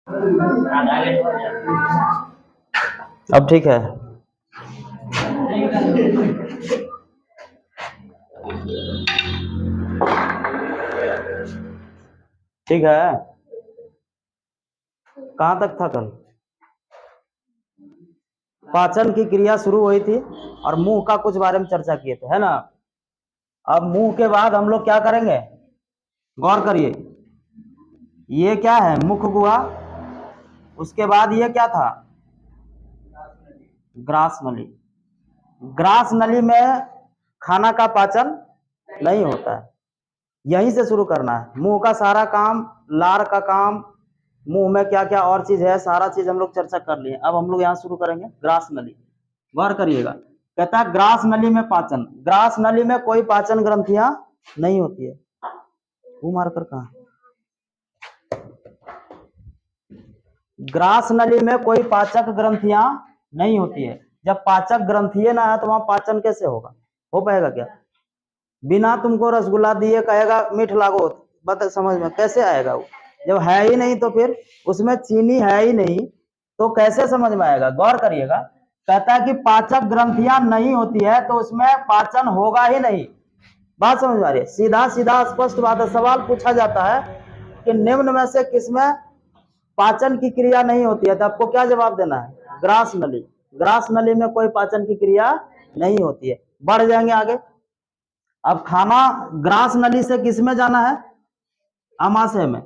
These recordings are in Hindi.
अब ठीक है। ठीक है। कहाँ तक था कल? पाचन की क्रिया शुरू हुई थी और मुंह का कुछ बारे में चर्चा किए थे, है ना। अब मुंह के बाद हम लोग क्या करेंगे, गौर करिए। ये क्या है, मुख गुहा। उसके बाद ये क्या था, ग्रास नली। ग्रास नली में खाना का पाचन नहीं होता है। यहीं से शुरू करना है। मुंह का सारा काम, लार का काम, मुंह में क्या क्या और चीज है, सारा चीज हम लोग चर्चा कर लिए। अब हम लोग यहाँ शुरू करेंगे ग्रास नली। गौर करिएगा, कहता है ग्रास नली में पाचन। ग्रास नली में कोई पाचन ग्रंथियां नहीं होती है। वो मारकर कहा, ग्रास नली में कोई पाचक ग्रंथियां नहीं होती है। जब पाचक ग्रंथियां ना है तो वहां पाचन कैसे होगा, हो पाएगा क्या? बिना तुमको रसगुल्ला दिए कहेगा मीठ लागो, बता समझ में कैसे आएगा? वो जब है ही नहीं तो फिर उसमें चीनी है ही नहीं तो कैसे समझ में आएगा? गौर करिएगा, कहता है कि पाचक ग्रंथियां नहीं होती है तो उसमें पाचन होगा ही नहीं। बात समझ में आ रही है? सीधा सीधा स्पष्ट बात है। सवाल पूछा जाता है कि निम्न में से किसमें पाचन की क्रिया नहीं होती है, तो आपको क्या जवाब देना है? ग्रास नली। ग्रास नली में कोई पाचन की क्रिया नहीं होती है। बढ़ जाएंगे आगे। अब खाना ग्रास नली से किसमें जाना है? अमाशय में।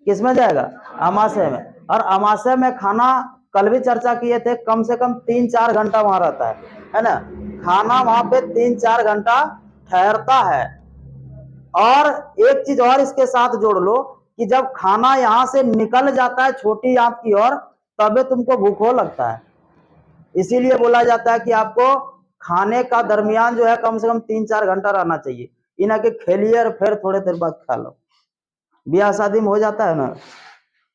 किसमें जाएगा? अमाशय में। और अमाशय में खाना कल भी चर्चा किए थे, कम से कम 3-4 घंटा वहां रहता है ना। खाना वहां पे 3-4 घंटा ठहरता है। और एक चीज और इसके साथ जोड़ लो कि जब खाना यहां से निकल जाता है छोटी आंत की ओर, तबे तुमको भूख हो लगता है। इसीलिए बोला जाता है कि आपको खाने का दरमियान जो है कम से कम 3-4 घंटा रहना चाहिए। इन्हें के खेलिए और फिर थोड़े देर बाद खा लो। ब्याह शादी में हो जाता है ना,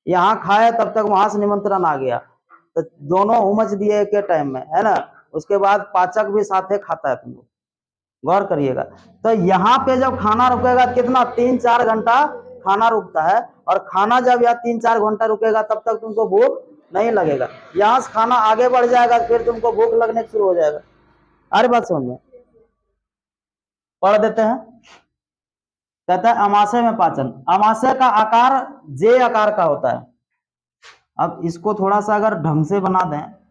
यहाँ खाए तब तक वहां से निमंत्रण आ गया तो दोनों उमच दिए एक टाइम में, है ना। उसके बाद पाचक भी साथे खाता है तुम लोग। गौर करिएगा, तो यहाँ पे जब खाना रुकेगा कितना, 3-4 घंटा खाना रुकता है। और खाना जब यहाँ 3-4 घंटा रुकेगा तब तक तुमको भूख नहीं लगेगा। यहाँ से खाना आगे बढ़ जाएगा फिर तुमको भूख लगने शुरू हो जाएगा। अरे बात समझ में, पढ़ देते हैं। कहता है अमाशय में पाचन। अमाशय का आकार जे आकार का होता है। अब इसको थोड़ा सा अगर ढंग से बना दें,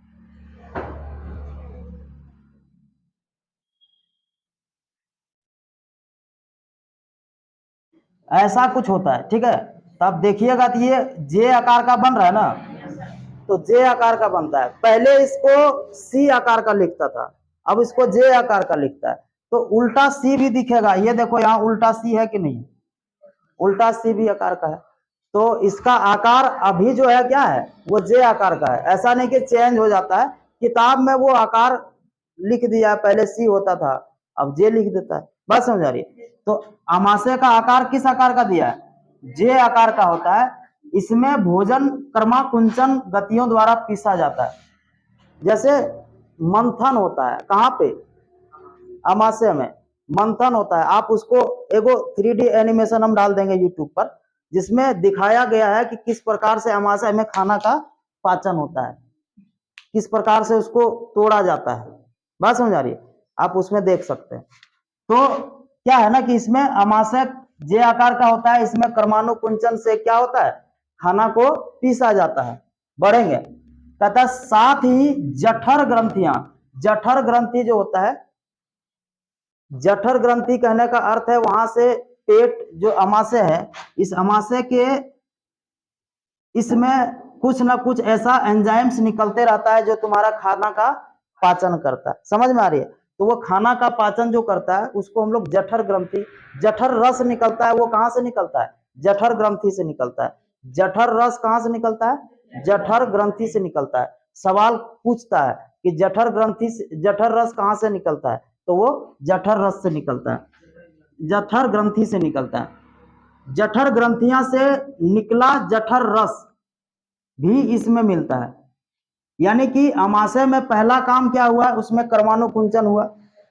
ऐसा कुछ होता है, ठीक है। तब देखिएगा तो ये जे आकार का बन रहा है ना, तो जे आकार का बनता है। पहले इसको सी आकार का लिखता था, अब इसको जे आकार का लिखता है। तो उल्टा सी भी दिखेगा, ये देखो यहाँ उल्टा सी है कि नहीं, उल्टा सी भी आकार का है। तो इसका आकार अभी जो है क्या है, वो जे आकार का है। ऐसा नहीं कि चेंज हो जाता है, किताब में वो आकार लिख दिया, पहले सी होता था अब जे लिख देता है। बात समझ आ रही है? तो अमाशय का आकार किस आकार का दिया है? जे आकार का होता है। इसमें भोजन क्रमाकुंचन गतियों द्वारा पीसा जाता है। जैसे मंथन होता है, कहाँ पे? अमाशय में मंथन होता है। आप उसको एगो 3D एनिमेशन हम डाल देंगे यूट्यूब पर, जिसमें दिखाया गया है कि किस प्रकार से अमाशय में खाना का पाचन होता है, किस प्रकार से उसको तोड़ा जाता है। बात समझ आ रही है? आप उसमें देख सकते हैं। तो क्या है ना कि इसमें अमाशय जे आकार का होता है। इसमें क्रमानुकुंचन से क्या होता है, खाना को पीसा जाता है। बढ़ेंगे, कहता है साथ ही जठर ग्रंथियां। जठर ग्रंथि जो होता है, जठर ग्रंथि कहने का अर्थ है वहां से पेट जो अमाशय है, इस अमाशय के इसमें कुछ ना कुछ ऐसा एंजाइम्स निकलते रहता है जो तुम्हारा खाना का पाचन करता है। समझ में आ रही है? तो वो खाना का पाचन जो करता है उसको हम लोग जठर ग्रंथि। जठर रस निकलता है, वो कहाँ से निकलता है? जठर ग्रंथि से निकलता है। जठर रस कहाँ से निकलता है? जठर ग्रंथि से निकलता है। सवाल पूछता है कि जठर ग्रंथि से जठर रस कहाँ से निकलता है, तो वो जठर रस से निकलता है, जठर ग्रंथि से निकलता है। जठर ग्रंथियां से निकला जठर रस भी इसमें मिलता है। यानी कि अमाशय में पहला काम क्या हुआ, उसमें कर्मानुकुंचन हुआ।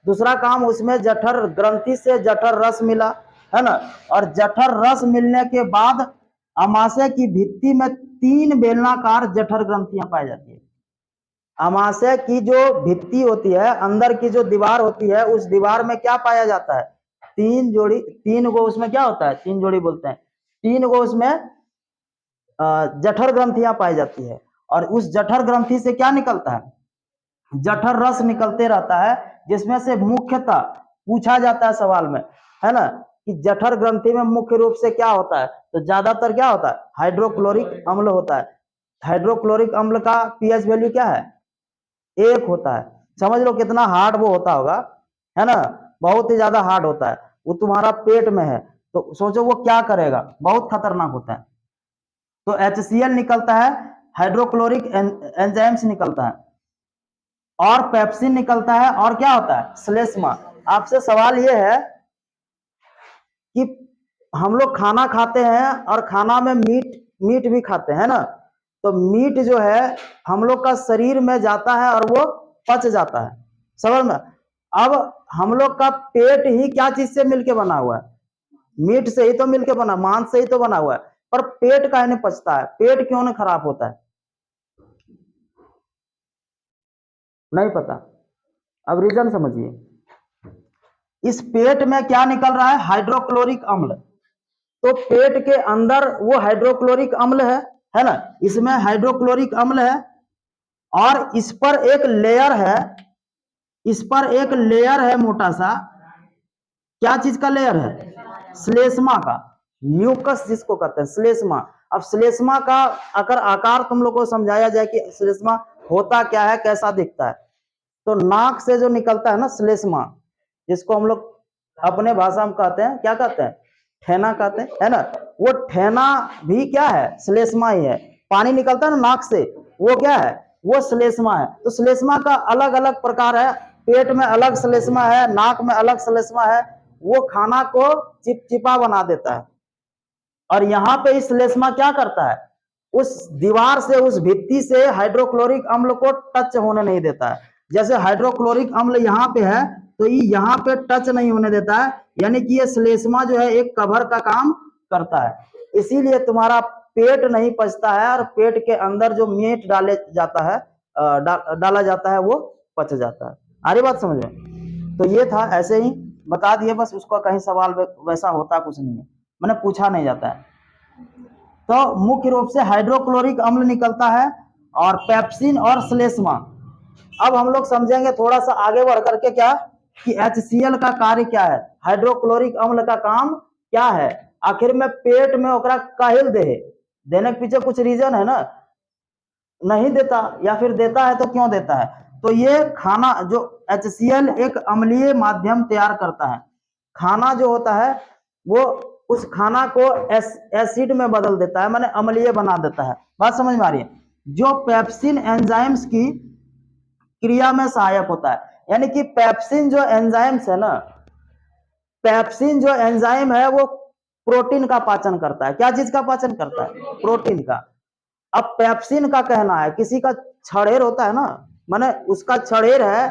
दूसरा काम उसमें जठर ग्रंथि से जठर रस मिला, है ना। और जठर रस मिलने के बाद अमाशय की भित्ति में 3 बेलनाकार जठर ग्रंथियां पाई जाती है। आमाशय की जो भित्ति होती है, अंदर की जो दीवार होती है, उस दीवार में क्या पाया जाता है? 3 गो उसमें क्या होता है? 3 जोड़ी बोलते हैं। 3 गो उसमें जठर ग्रंथियां पाई जाती है, और उस जठर ग्रंथि से क्या निकलता है? जठर रस निकलते रहता है, जिसमें से मुख्यतः पूछा जाता है सवाल में, है ना, कि जठर ग्रंथि में मुख्य रूप से क्या होता है? तो ज्यादातर क्या होता है? हाइड्रोक्लोरिक अम्ल होता है। हाइड्रोक्लोरिक अम्ल का पीएच वैल्यू क्या है? 1 होता है। समझ लो कितना हार्ड वो होता होगा, है ना, बहुत ही ज्यादा हार्ड होता है। वो तुम्हारा पेट में है तो सोचो वो क्या करेगा, बहुत खतरनाक होता है। तो HCl निकलता है, हाइड्रोक्लोरिक एंजाइम्स निकलता है, और पेप्सिन निकलता है, और क्या होता है? श्लेष्मा। आपसे सवाल ये है कि हम लोग खाना खाते हैं और खाना में मीट भी खाते हैं ना, तो मीट जो है हम लोग का शरीर में जाता है और वो पच जाता है, समझ में। अब हम लोग का पेट ही क्या चीज से मिलके बना हुआ है? मीट से ही तो मिलके बना, मांस से ही तो बना हुआ है। पर पेट काहे नहीं पचता है? पेट क्यों नहीं खराब होता है? नहीं पता। अब रीजन समझिए। इस पेट में क्या निकल रहा है? हाइड्रोक्लोरिक अम्ल। तो पेट के अंदर वो हाइड्रोक्लोरिक अम्ल है ना, इसमें हाइड्रोक्लोरिक अम्ल है, और इस पर एक लेयर है, इस पर एक लेयर है मोटा सा। क्या चीज का लेयर है? श्लेष्मा का, म्यूकस जिसको कहते हैं, श्लेष्मा। अब श्लेष्मा का अगर आकार तुम लोग को समझाया जाए कि श्लेष्मा होता क्या है, कैसा दिखता है, तो नाक से जो निकलता है ना श्लेष्मा, जिसको हम लोग अपने भाषा में कहते हैं, क्या कहते हैं? ठेना कहते हैं, है ना। वो ठेना भी क्या है? श्लेष्मा ही है। पानी निकलता है ना नाक से, वो क्या है? वो श्लेष्मा है। तो श्लेष्मा का अलग अलग प्रकार है, पेट में अलग श्लेष्मा है, नाक में अलग श्लेष्मा है। वो खाना को चिपचिपा बना देता है, और यहाँ पे इस श्लेष्मा क्या करता है? उस दीवार से, उस भित्ति से हाइड्रोक्लोरिक अम्ल को टच होने नहीं देता है। जैसे हाइड्रोक्लोरिक अम्ल यहाँ पे है, तो ये यहाँ पे टच नहीं होने देता है, यानी कि ये श्लेष्मा जो है एक कवर का काम करता है। इसीलिए तुम्हारा पेट नहीं पचता है, और पेट के अंदर जो मीट डाले जाता है, डाला जाता है, वो पच जाता है। आ रही बात समझ में? तो ये था, ऐसे ही बता दिए बस। उसका कहीं सवाल वैसा होता कुछ नहीं है, मैंने पूछा नहीं जाता है। तो मुख्य रूप से हाइड्रोक्लोरिक अम्ल निकलता है, और पेप्सिन और श्लेष्मा। अब हम लोग समझेंगे थोड़ा सा आगे बढ़ करके क्या, कि HCl का कार्य क्या है, हाइड्रोक्लोरिक अम्ल का काम क्या है, आखिर में पेट में ओकरा काहिल देने के पीछे कुछ रीजन है ना। नहीं देता, या फिर देता है तो क्यों देता है? तो ये खाना जो HCl एक अम्लीय माध्यम तैयार करता है। खाना जो होता है वो उस खाना को एसिड में बदल देता है, माने अम्लीय बना देता है। बात समझ में आ रही है? जो पेप्सिन एंजाइम्स की क्रिया में सहायक होता है, यानी कि पेप्सिन जो एंजाइम्स है ना, पेप्सिन जो एंजाइम है वो प्रोटीन का पाचन करता है। क्या चीज का पाचन करता है? प्रोटीन का। अब पेप्सिन का कहना है, किसी का छड़ेर होता है ना, माने उसका छड़ेर है,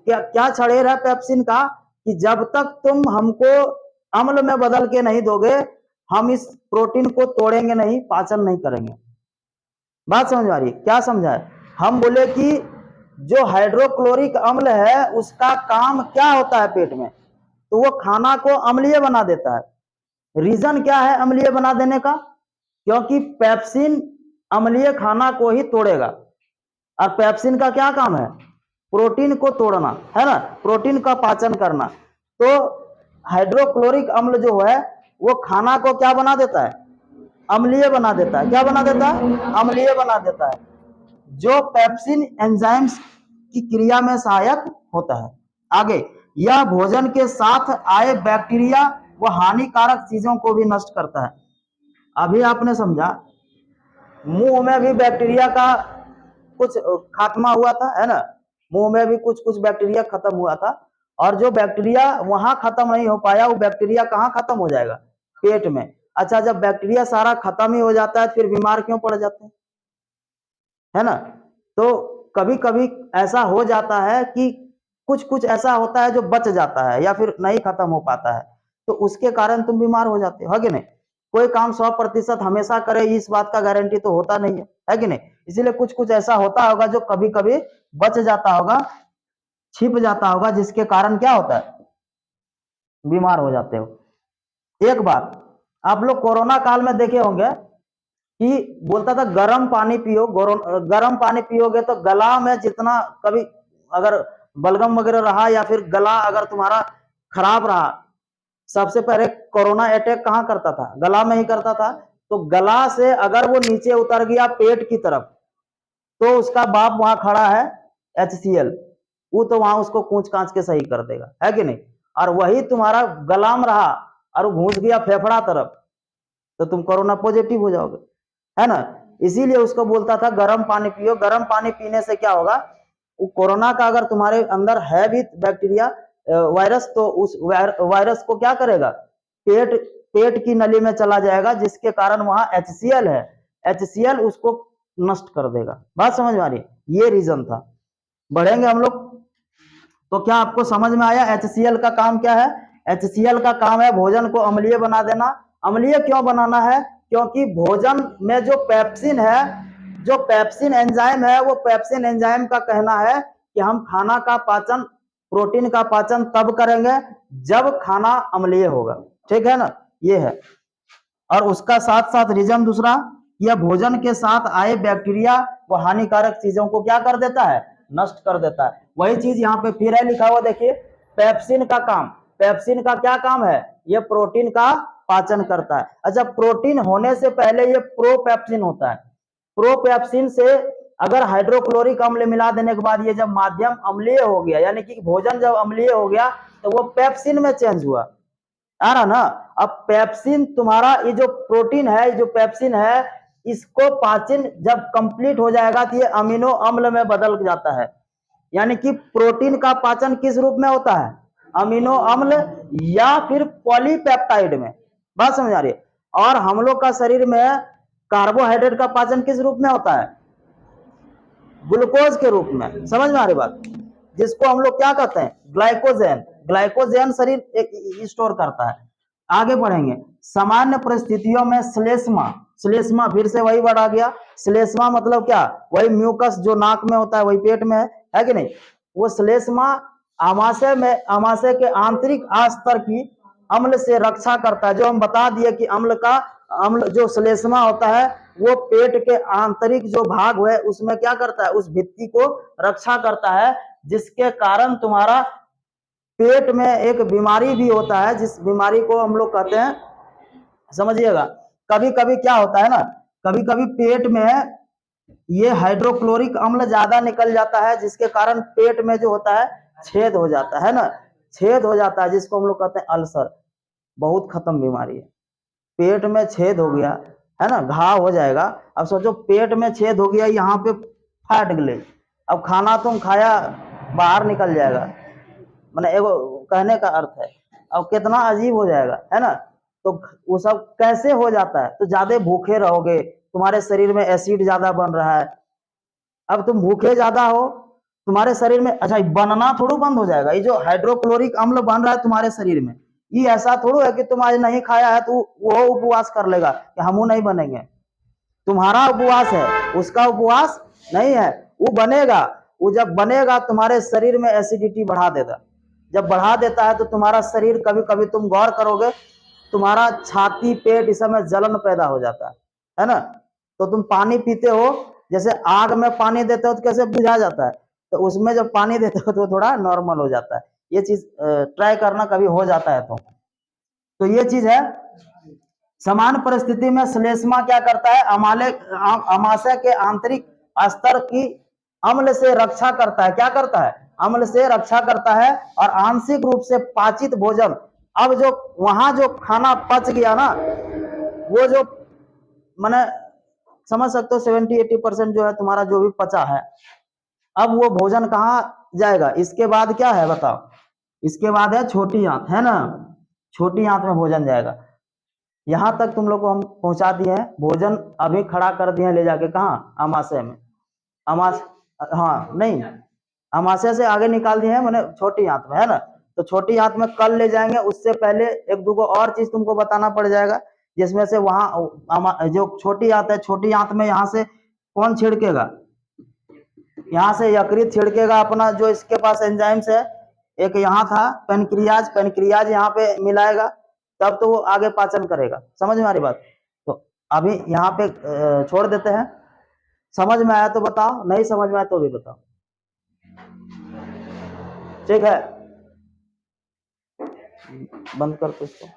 क्या छड़ेर है पेप्सिन का, कि जब तक तुम हमको अम्ल में बदल के नहीं दोगे, हम इस प्रोटीन को तोड़ेंगे नहीं, पाचन नहीं करेंगे। बात समझ आ रही है? क्या समझा है? हम बोले कि जो हाइड्रोक्लोरिक अम्ल है उसका काम क्या होता है पेट में, तो वो खाना को अम्लीय बना देता है। रीजन क्या है अम्लीय बना देने का? क्योंकि पेप्सिन अम्लीय खाना को ही तोड़ेगा, और पेप्सिन का क्या काम है? प्रोटीन को तोड़ना, है ना, प्रोटीन का पाचन करना। तो हाइड्रोक्लोरिक अम्ल जो है वो खाना को क्या बना देता है? अम्लीय बना देता है। क्या बना देता है? अम्लीय बना देता है, जो पेप्सिन एंजाइम्स की क्रिया में सहायक होता है। आगे, यह भोजन के साथ आए बैक्टीरिया व हानिकारक चीजों को भी नष्ट करता है। अभी आपने समझा, मुंह में भी बैक्टीरिया का कुछ खात्मा हुआ था, है ना, मुंह में भी कुछ कुछ बैक्टीरिया खत्म हुआ था, और जो बैक्टीरिया वहां खत्म नहीं हो पाया, वो बैक्टीरिया कहाँ खत्म हो जाएगा? पेट में। अच्छा, जब बैक्टीरिया सारा खत्म ही हो जाता है, फिर बीमार क्यों पड़ जाते हैं, है ना। तो कभी कभी ऐसा हो जाता है कि कुछ कुछ ऐसा होता है जो बच जाता है, या फिर नहीं खत्म हो पाता है, तो उसके कारण तुम बीमार हो जाते हो, है कि नहीं? कोई काम 100% हमेशा करे इस बात का गारंटी तो होता नहीं है कि नहीं। इसीलिए कुछ कुछ ऐसा होता होगा जो कभी कभी बच जाता होगा, छिप जाता होगा, जिसके कारण क्या होता है, बीमार हो जाते हो। एक बात आप लोग कोरोना काल में देखे होंगे कि बोलता था गर्म पानी पियो, गर्म पानी पियोगे तो गला में जितना कभी अगर बलगम वगैरह रहा या फिर गला अगर तुम्हारा खराब रहा, सबसे पहले कोरोना अटैक कहाँ करता था, गला में ही करता था। तो गला से अगर वो नीचे उतर गया पेट की तरफ, तो उसका बाप वहां खड़ा है HCL, वो तो वहां उसको कूच कांच के सही कर देगा, है कि नहीं। और वही तुम्हारा गला में रहा और वो घुस गया फेफड़ा तरफ, तो तुम कोरोना पॉजिटिव हो जाओगे, है ना। इसीलिए उसको बोलता था गर्म पानी पियो। गर्म पानी पीने से क्या होगा, वो कोरोना का अगर तुम्हारे अंदर है भी बैक्टीरिया वायरस, तो उस वायरस को क्या करेगा, पेट की नली में चला जाएगा, जिसके कारण वहां HCL है, HCL उसको नष्ट कर देगा। बात समझ में आ रही है, ये रीजन था। बढ़ेंगे हम लोग, तो क्या आपको समझ में आया HCL का काम क्या है। HCL का काम है भोजन को अम्लीय बना देना। अम्लीय क्यों बनाना है, क्योंकि भोजन में जो पेप्सिन है, जो पेप्सिन एंजाइम है, वो पेप्सिन एंजाइम का कहना है कि हम खाना का पाचन, प्रोटीन का पाचन तब करेंगे जब खाना अम्लीय होगा, ठीक है ना, ये है। और उसका साथ साथ रीजन दूसरा, यह भोजन के साथ आए बैक्टीरिया व हानिकारक चीजों को क्या कर देता है, नष्ट कर देता है। वही चीज यहाँ पे फिर है लिखा हुआ, देखिए पेप्सिन का काम, पेप्सिन का क्या काम है, ये प्रोटीन का पाचन करता है। अच्छा, प्रोटीन होने से पहले ये प्रोपेप्सिन होता है। प्रोपेप्सिन से अगर हाइड्रोक्लोरिक अम्ल मिला देने के बाद ये जब माध्यम अम्लीय हो गया, यानी कि भोजन जब अम्लीय हो गया, तो वो पेप्सिन में चेंज हुआ, आ रहा ना। अब पेप्सिन तुम्हारा, ये जो प्रोटीन है, जो पेप्सिन है, इसको पाचन जब कंप्लीट हो जाएगा तो ये अमीनो अम्ल में बदल जाता है। यानी कि प्रोटीन का पाचन किस रूप में होता है, अमीनो अम्ल या फिर पॉलीपेप्टाइड में। बात समझ आ रही है। और हम लोग का शरीर में कार्बोहाइड्रेट का पाचन किस रूप में होता है, ग्लूकोज के रूप में। समझ में आ रही बात, जिसको हम लोग क्या कहते हैं, ग्लाइकोजेन। ग्लाइकोजेन शरीर स्टोर करता है। आगे बढ़ेंगे, सामान्य परिस्थितियों में श्लेष्मा, श्लेष्मा फिर से वही वर्ड आ गया। श्लेष्मा मतलब क्या, वही म्यूकस जो नाक में होता है वही पेट में है कि नहीं। वो श्लेष्मा आमाशय में, आमाशय के आंतरिक स्तर की अम्ल से रक्षा करता है। जो हम बता दिए कि अम्ल जो श्लेष्मा होता है वो पेट के आंतरिक जो भाग है उसमें क्या करता है, उस भित्ति को रक्षा करता है, जिसके कारण तुम्हारा पेट में एक बीमारी भी होता है, जिस बीमारी को हम लोग कहते हैं, समझिएगा, कभी कभी क्या होता है ना, कभी कभी पेट में ये हाइड्रोक्लोरिक अम्ल ज्यादा निकल जाता है, जिसके कारण पेट में जो होता है छेद हो जाता है ना, छेद हो जाता है, जिसको हम लोग कहते हैं अल्सर। बहुत खत्म बीमारी है। पेट में छेद हो गया है ना, घाव हो जाएगा। अब सोचो पेट में छेद हो गया, यहाँ पे फट गए, अब खाना तुम खाया बाहर निकल जाएगा, मैंने एगो कहने का अर्थ है। अब कितना अजीब हो जाएगा, है ना। तो वो सब कैसे हो जाता है, तो ज्यादा भूखे रहोगे, तुम्हारे शरीर में एसिड ज्यादा बन रहा है। अब तुम भूखे ज्यादा हो, तुम्हारे शरीर में, अच्छा बनना थोड़ा बंद हो जाएगा, ये जो हाइड्रोक्लोरिक अम्ल बन रहा है तुम्हारे शरीर में, ये ऐसा थोड़ा है कि तुम आज नहीं खाया है तो वो उपवास कर लेगा कि हम नहीं बनेंगे। तुम्हारा उपवास है, उसका उपवास नहीं है, वो बनेगा। वो जब बनेगा तुम्हारे शरीर में एसिडिटी बढ़ा देगा। जब बढ़ा देता है तो तुम्हारा शरीर, कभी कभी तुम गौर करोगे, तुम्हारा छाती पेट इस समय जलन पैदा हो जाता है ना। तो तुम पानी पीते हो, जैसे आग में पानी देते हो तो कैसे बुझा जाता है, तो उसमें जब पानी देते हो तो थोड़ा नॉर्मल हो जाता है। ये चीज ट्राई करना, कभी हो जाता है तो ये चीज है। समान परिस्थिति में श्लेष्मा क्या करता है, अमाशय के आंतरिक स्तर की अम्ल से रक्षा करता है। क्या करता है, अम्ल से रक्षा करता है। और आंशिक रूप से पाचित भोजन, अब जो वहां जो खाना पच गया ना, वो जो मैंने समझ सकते हो 70-80% जो है तुम्हारा जो भी पचा है, अब वो भोजन कहाँ जाएगा, इसके बाद क्या है बताओ, इसके बाद है छोटी आंत, है ना। छोटी आंत में भोजन जाएगा। यहां तक तुम लोग को हम पहुंचा दिए हैं। भोजन अभी खड़ा कर दिए हैं ले जाके कहाँ, अमाशय में। हाँ नहीं, अमाशय से आगे निकाल दिए हैं, मैंने छोटी आंत में, है ना। तो छोटी आंत में कल ले जाएंगे। उससे पहले एक दो और चीज तुमको बताना पड़ जाएगा जिसमें से वहां जो छोटी आंत है, छोटी आंत में यहाँ से कौन छिड़केगा, यहाँ से यकृत छिड़केगा अपना, जो इसके पास एंजाइम्स है। एक यहाँ था पेनक्रियाज, पेनक्रियाज यहाँ पे मिलाएगा, तब तो वो आगे पाचन करेगा। समझ में आ रही बात? तो अभी यहाँ पे छोड़ देते हैं। समझ में आया तो बताओ, नहीं समझ में आया तो भी बताओ, ठीक है? बंद कर दो इसको।